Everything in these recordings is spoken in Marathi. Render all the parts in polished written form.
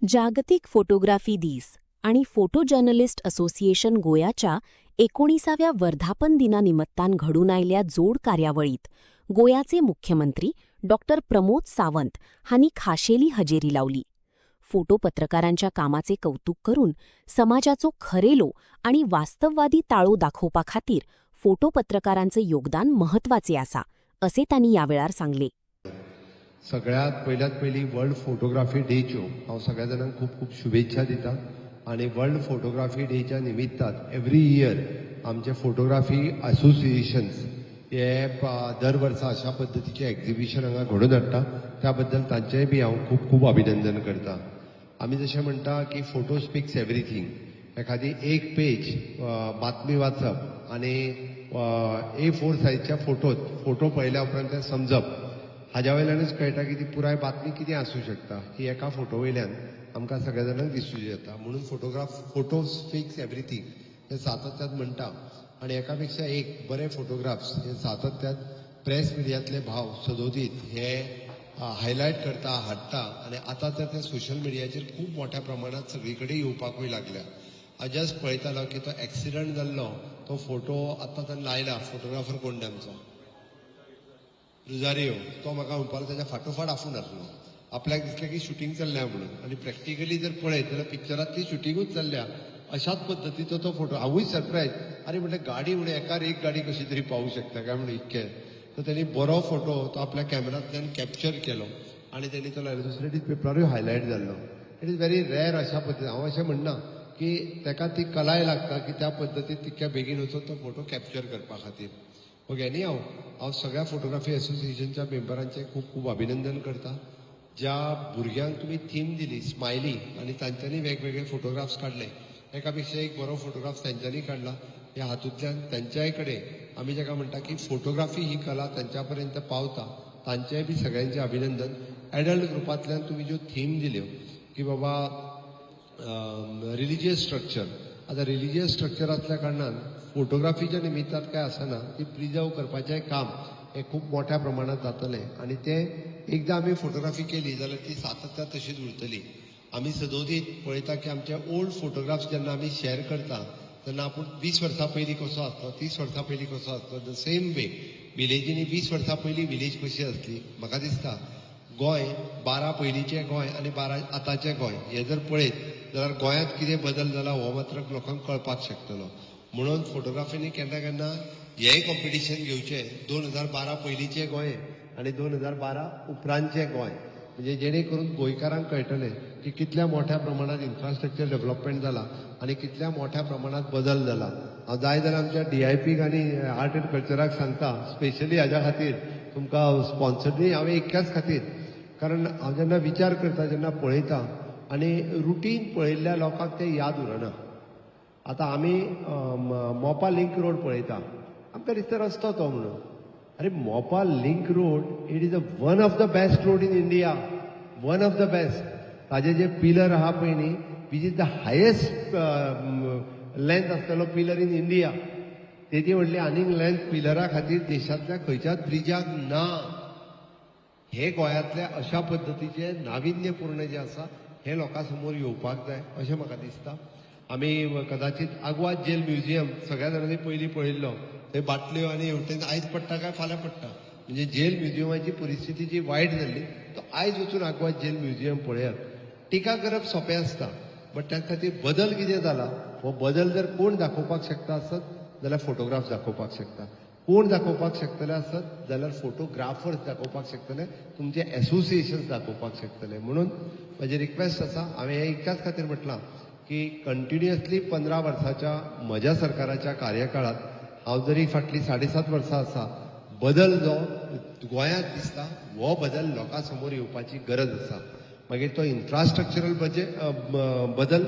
जागतिक फोटोग्राफी दिस आणि फोटो जर्नलिस्ट असोसिएशन गोयाच्या 19व्या वर्धापन दिनानिमित्तान घडून आयल्या जोड कार्यावळीत गोयाचे मुख्यमंत्री डॉक्टर प्रमोद सावंत हांनी खाशेली हजेरी लावली. फोटो पत्रकारांच्या कामाचे कौतुक करून समाजाचो खरेलो आणि वास्तववादी ताळो दाखोवपा खातीर फोटो पत्रकारांचे योगदान महत्वाचे आसा, असे तांणी यावेळार सांगले. सगळ्यात पयली वर्ल्ड फोटोग्राफी डेच्यो हांव सगळ्या जाणांक खूप खूप शुभेच्छा दिता. आणि वर्ल्ड फोटोग्राफी डेच्या निमित्तान एवरी इयर आमचे फोटोग्राफी असोसिएशन्स हे दर वर्सा अशा पद्धतीचे एक्झिबिशन हांगा घडोवन हाडटा. त्या बद्दल तांचेय बी हांव खूप खूप अभिनंदन करता. आमी जशें म्हणटा की फोटो स्पीक्स एवरीथींग. एखादी एक पेज बातमी वाचप आणि A4 सायजच्या फोटो पळयल्या उपरांत ते समजप, हाज्या वयल्यानूच कळटा की ती पुराय बातमी कितें आसूं शकता. ही एका फोटो वयल्यान आमकां सगळ्या जाणांक दिसूं येता. म्हणून फोटो स्पीक्स एवरीथींग हे सातत्यान म्हणटा. आणि एका पेक्षा एक बरे फोटोग्राफ्स हे सातत्यान प्रेस मिडियांतले भाव सदोदीत हे हायलायट करता, हाडटा. आणि आतां तर ते सोशल मिडियाचेर खूप मोठ्या प्रमाणात सगळी कडेन येवपाकूय लागल्या. हांव जस्ट पळयतालो की तो एक्सिडंट जाल्लो तो फोटो आतां ताणें लायला. फोटोग्राफर कोण आमचो रुजारियो, तो म्हाका म्हणपालो ताच्या फाटोफाट आफून आसलो. आपल्याक दिसलें की शुटींग चल्ल्या म्हणून. आणि प्रॅक्टिकली जर पळयत जाल्यार पिक्चरांतली शुटींगूच चल्ल्या अशाच पद्दतीचो तो फोटो. हांवूय सरप्रायज, अरे म्हणलें गाडी म्हणून एकार एक गाडी कशी तरी पावूं शकता काय म्हणून इतकें. तर त्यांनी बरो फोटो तो आपल्या कॅमेरांतल्यान कॅप्चर केलो आणि त्यांनी तो लायलो. दुसरे दीस पेपरारूय हायलायट जाल्लो. इट इज व्हेरी रेअर अशा पद्दतीन. हांव अशें म्हणना की ताका ती कलाय लागता की त्या पद्दतीन तितक्या बेगीन वचून तो फोटो कॅप्चर करपा खातीर. ओके. एनी हांव सगळ्या फोटोग्राफी असोसिएशनच्या मेंबरांचे खूप खूप अभिनंदन करता. ज्या भुरग्यांक तुम्ही थीम दिली स्मायली आणि तांच्यांनी वेगवेगळे फोटोग्राफ्स काढले, एकापेक्षा एक बरो फोटोग्राफ तांच्यांनी काढला. ह्या हातूंतल्यान तांच्याय कडेन आमी जाका म्हणटा की फोटोग्राफी ही कला तांच्या पर्यंत पावता. तांचेय बी सगळ्यांचे अभिनंदन. एडल्ट ग्रुपांतल्यान तुम्ही ज्यो थीम दिल्यो की बाबा रिलिजियस स्ट्रक्चर, आता रिलिजियस स्ट्रक्चर असल्या कारणान फोटोग्राफीच्या निमित्तान काय आसना, ती प्रिजर्व करपाचें काम हे खूप मोठ्या प्रमाणात जातलें. आणि ते एकदा आमी फोटोग्राफी केली जाल्यार ती सातत्यान तशीच उरतली. आमी सदोदीत पळयता की आमचे ओल्ड फोटोग्राफ्स जेन्ना आमी शेअर करता तेन्ना आपूण 20 वर्सां पयलीं कसो आसलो, 30 वर्सां पयलीं कसो आसलो, द सेम वे विलेजींनी 20 वर्सां पयलीं विलेज कशी आसली. म्हाका दिसता गोंय 12 पयलींचें गोंय आणि 12 आतांचें गोंय हे जर पळयत जाल्यार गोंयांत कितें बदल जाला हो मात्र लोकांक कळपाक शकतलो. म्हणून फोटोग्राफीनी केन्ना केन्ना हेंय कॉम्पिटिशन घेवचें 2012 पयलींचें गोंय आणि 2012 उपरांतचें गोंय. म्हणजे जेणे करून गोंयकारांक कळटलें की कितल्या मोठ्या प्रमाणात इन्फ्रास्ट्रक्चर डेव्हलपमेंट जाला आणि कितल्या मोठ्या प्रमाणात बदल जाला. हांव जाय जाल्यार आमच्या DIPक आनी आर्ट एंड कल्चराक सांगता स्पेशली हाज्या खातीर तुमकां स्पॉन्सर्ड हांवें एक्याच खातीर. कारण हांव जेन्ना विचार करता, जेन्ना पळयता आणि रुटीन पळयल्ल्या लोकांक ते याद उरना. आतां आमी मोपा लिंक रोड पळयता, आमकां दिसता रस्तो तो म्हणून. अरे मोपा link road it is one of the best road in India. One of the best. ताजे जे पिलर आहा पळय न्ही, which is the highest length आसतलो पिलर इन इंडिया. तेजी व्हडली आनीक लेंथ पिलरा खातीर देशांतल्या खंयच्याच ब्रिजाक ना. हे गोंयांतले अशा पद्दतीचे नाविन्यपूर्ण जे आसा हे लोकां समोर येवपाक जाय अशें म्हाका दिसता. आमी कदाचित आग्वाद जेल म्युझियम सगळ्या जाणांनी पयलीं पळयल्लो. थंय बाटल्यो आनी हेवटेन आयज पडटा काय फाल्यां पडटा. म्हणजे जेल म्युझियमाची परिस्थिती जी वायट जाल्ली, तो आयज वचून आग्वाद जेल म्युझियम पळयात. टिका करप सोंपें आसता, बट त्या खातीर बदल कितें जाला हो बदल जर कोण दाखोवपाक शकता आसत जाल्यार फोटोग्राफ दाखोवपाक शकता. कोण दाखोवपाक शकतले आसत जाल्यार फोटोग्राफर्स दाखोवपाक शकतले, तुमचे एसोसिएशन्स दाखोवपाक शकतले. म्हणून म्हजी रिक्वेस्ट आसा, हांवें हें एकाच खातीर म्हटलां की कंटिन्युअसली 15 वर्साच्या म्हज्या सरकाराच्या कार्यकाळात हांव जरी फाटली 7.5 वर्सां आसा, बदल जो गोंयांत दिसता हो बदल लोकां समोर येवपाची गरज आसा. मागीर तो इन्फ्रास्ट्रक्चरल बदल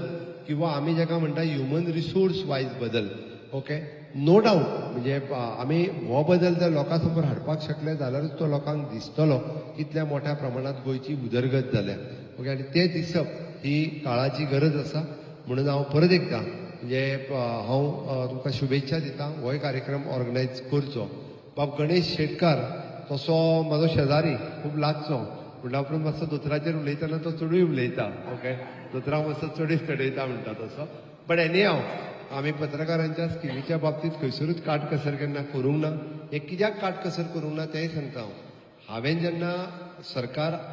किंवा आमी जाका म्हणटा ह्युमन रिसोर्स वायज बदल. ओके. नो डाऊट म्हणजे आमी हो बदल जर लोकां समोर हाडपाक शकले जाल्यारूच तो लोकांक दिसतलो कितल्या मोठ्या प्रमाणात गोंयची उदरगत जाल्या. ओके. आणि ते दिसप ही काळाची गरज आसा. म्हणून हांव परत एकदा म्हणजे हांव तुमकां शुभेच्छा दिता होय कार्यक्रम ऑर्गनायज करचो. बाब गणेश शेटकार तसो म्हाजो शेजारी खूब लागचो, म्हणल्या उपरांत मातसो दोतोराचेर उलयतना तो चडूय उलयता. ओके, दोतोराक मातसो चडूच चडयता म्हणटा तसो. बट एनी हांव आमी पत्रकारांच्या स्किमीच्या बाबतींत खंयसरूच काटकसर केन्ना करूंक ना. हे कित्याक काटकसर करूंक ना तेंय सांगता हांव. हांवें जेन्ना सरकार